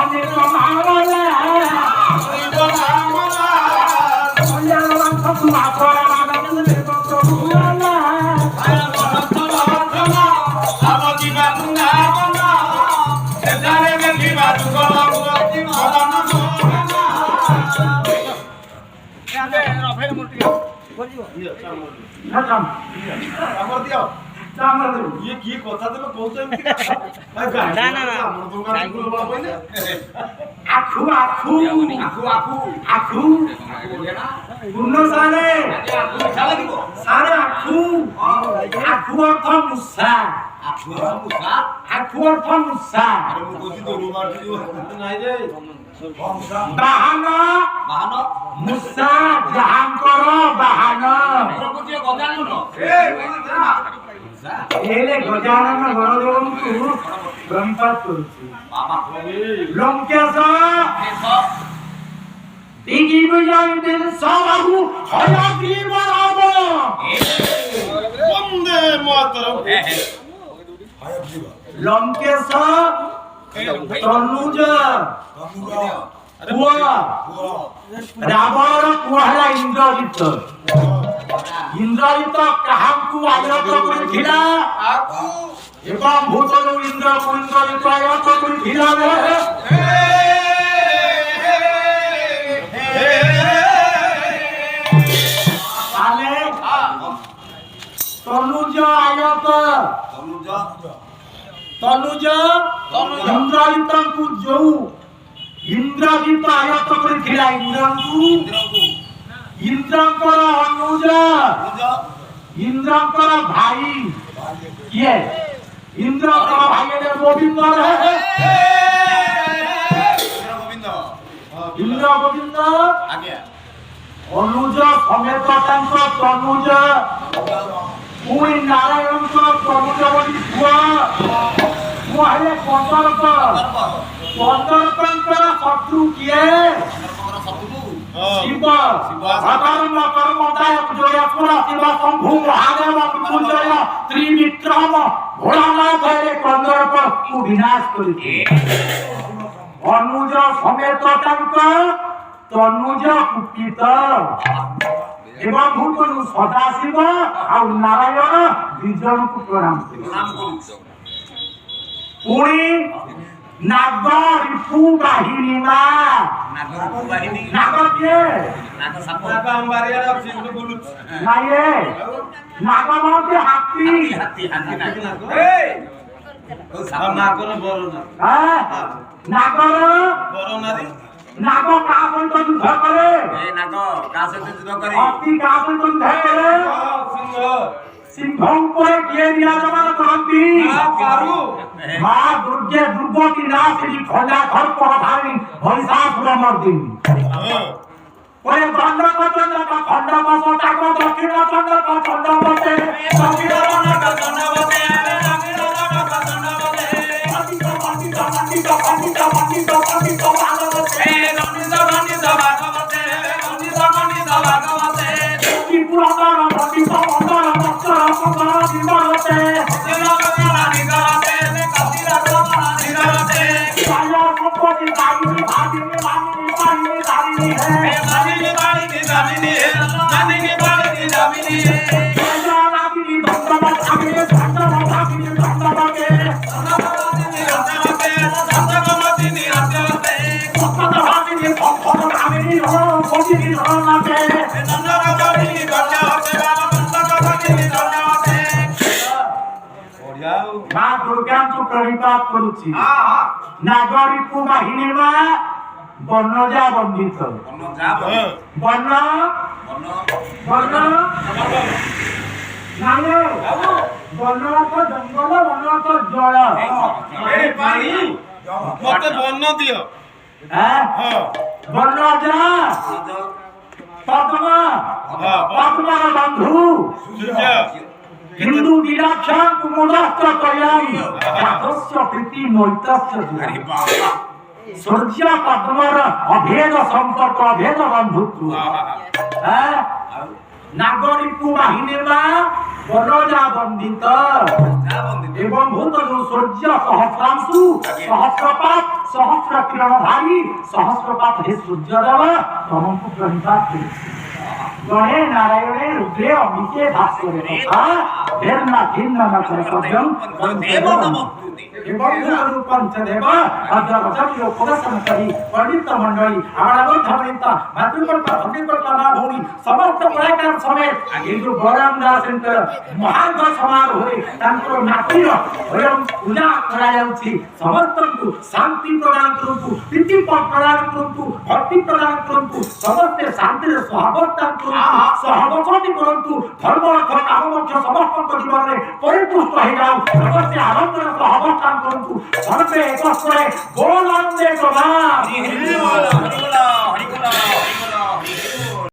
অনেক মামলা ये की কথা দেব কৌতেন কি না না না আমার দোকান গুলো বলা কইলে আখু আখু আকু আকু আখু বলে না পূর্ণ সারে আকু খেলা দিব সারে আখু আখু অর্থ মুসা আকু মুসা আখু অর্থ মুসা আরে মু কইছি তো রুমার দিও নাই রে বাহান বাহান মুসা জাহান কর বাহান প্রকৃতি গজানো এই মুসা এলে গজানন গণদেবଙ୍କୁ ব্রহ্মপাত করছি বাবা কবি লঙ্কেশ দেশ দিগি বিজয় দিন সবাহু হয়গ্রীব রাম বন্দে মাতরম লঙ্কেশ তনুজ পুয়া রাবণର ପୁଅ ହେଲା ଇନ୍ଦ୍ରଜିତ ଇନ୍ଦ୍ରଜିତ କାହାକୁ ଆୟତ କରିଥିଲା ଏବଂ ଭୂତରୁ ଇନ୍ଦ୍ରକୁ ଇନ୍ଦ୍ରଜିତ ଆୟତ କରିଥିଲା ତାହେଲେ ତନୁଜ ଆୟତ ତନୁଜ ଇନ୍ଦ୍ରଜିତଙ୍କୁ ଯୋଉ ଇନ୍ଦ୍ରଜିତ ଆୟତ କରିଥିଲା ଇନ୍ଦ୍ରଙ୍କୁ ଇନ୍ଦ୍ରଙ୍କର ଅନୁଜ ଇନ୍ଦ୍ରଙ୍କର ଭାଇ କିଏ ଇନ୍ଦ୍ରଙ୍କର ଭାଇ ହେଲେ ଗୋବିନ୍ଦ ଇନ୍ଦ୍ର ଗୋବିନ୍ଦ ଅନୁଜ ସମେତ ତାଙ୍କ ତନୁଜ ପୁଣି ନାରାୟଣଙ୍କର ତନୁଜ ବୋଲି ପୁଅ ପୁଅ ହେଲେ କନ୍ଦର୍ପ କନ୍ଦର୍ପଙ୍କର ଶତ୍ରୁ କିଏ ଶିବ ଅକର୍ମ କର୍ମଦାୟକ ଜୟପୁର ଶିବ ଶମ୍ଭୁ ମହାଦେବ ମୃତ୍ୟୁଞ୍ଜୟ ତ୍ରିବିକ୍ରମ ଭୋଳାନାଥ ହେଲେ କନ୍ଦର୍ପକୁ ବିନାଶ କରିଥିଲେ ଅନୁଜ ସମେତ ତାଙ୍କ ତନୁଜ କୁପିତ ଏବଂ ଭୂତରୁ ସଦାଶିବ ଆଉ ନାରାୟଣ ଦୁଇ ଜଣଙ୍କୁ ପ୍ରଣାମ କରୁଛି ପୁଣି ନାଗ ରିପୁ ବାହିନୀ ମା ନାଗ କିଏ ନାଗ ଆମବାରିଆରେ ଅଛି ଗୋଟେ ବୁଲୁଛି ନାଇଏ ନାଗ ମାନେ ହାତୀ ନାଗର ବର ନାଗର ବର ନାରୀ ନାଗ କାହା ସହିତ ଯୁଦ୍ଧ କରେ ନାଗ କାହା ସହିତ ଯୁଦ୍ଧ କରେ ହାତୀ କାହା ସହିତ ଯୁଦ୍ଧ କରେ ସିଂହ ସିଂହ ଉପରେ କିଏ ବିରାଜମାନ କରନ୍ତି ମା ଦୁର୍ଗେ ଦୁର୍ଗତି ନାଶିନୀ ଖଞ୍ଜା ଖର୍ପ ଧାରିଣୀ ମହିଷାସୁର ମର୍ଦିନୀ ପରେ ଚନ୍ଦ୍ରକ ଚନ୍ଦ୍ରକ ଖଣ୍ଡକ ସଟାକ ଦକ୍ଷିଣ ଚନ୍ଦ୍ରକ ଚନ୍ଦ୍ରବତେ ଦକ୍ଷିଣ ଚନ୍ଦ୍ରକ ଚନ୍ଦ୍ରବତେ মা দুর্গাଙ୍କୁ প্রণিপাত করুছি নাগরিকু বাহিনী মা বনজা বন্দিত বন বন নালে বন অর্থ জঙ্গল বন অর্থ জল পানি মতে বন্য দিও বনজা পদ্ম পদ্মর বন্ধু হিন্দু দিরাক্ষা কুমুদাস্ত্র কল্যাণী রাধস্য প্রীতি নৈতস্য সূর্য পদ্মর অভেদ সম্পর্ক অভেদ বন্ধুত্ব নাগরিকু বাহিনীর মা বনজা বন্দিত এবং ভূত সূর্য সহস্রাংশু সহস্রপাত সহস্র जन भाई सहस्रपात हे सूर्यदेव तुमको प्रणिपात गणे नारायणे रुद्रे अम्बिके भास्करे तथा वेदना भिन्न न कर्तव्यम देव नमस्तुते पंचदेव अद्रवचर्य प्रदर्शन करी पंडित मंडली आगमनित मातृकर्ता भगिकर्ता ना भौणी समस्त प्रकार समेत हिंदू बलराम दास महान समारोह नातिर पूजा कराई समस्त शांति प्रदान करूँ प्रीति प्रदान करूँ भक्ति प्रदान करूँ समस्ते शांति सहावस्थान करूँ सहबसति करूँ धर्म अर्थ काम मोक्ष समस्त जीवन में परिपुष्ट हो जाओ समस्ते आनंद सहबस्থান করুন সর্বে একত্রে গোলান্দে প্রভাব हरिबोला हरिबोला हरिबोला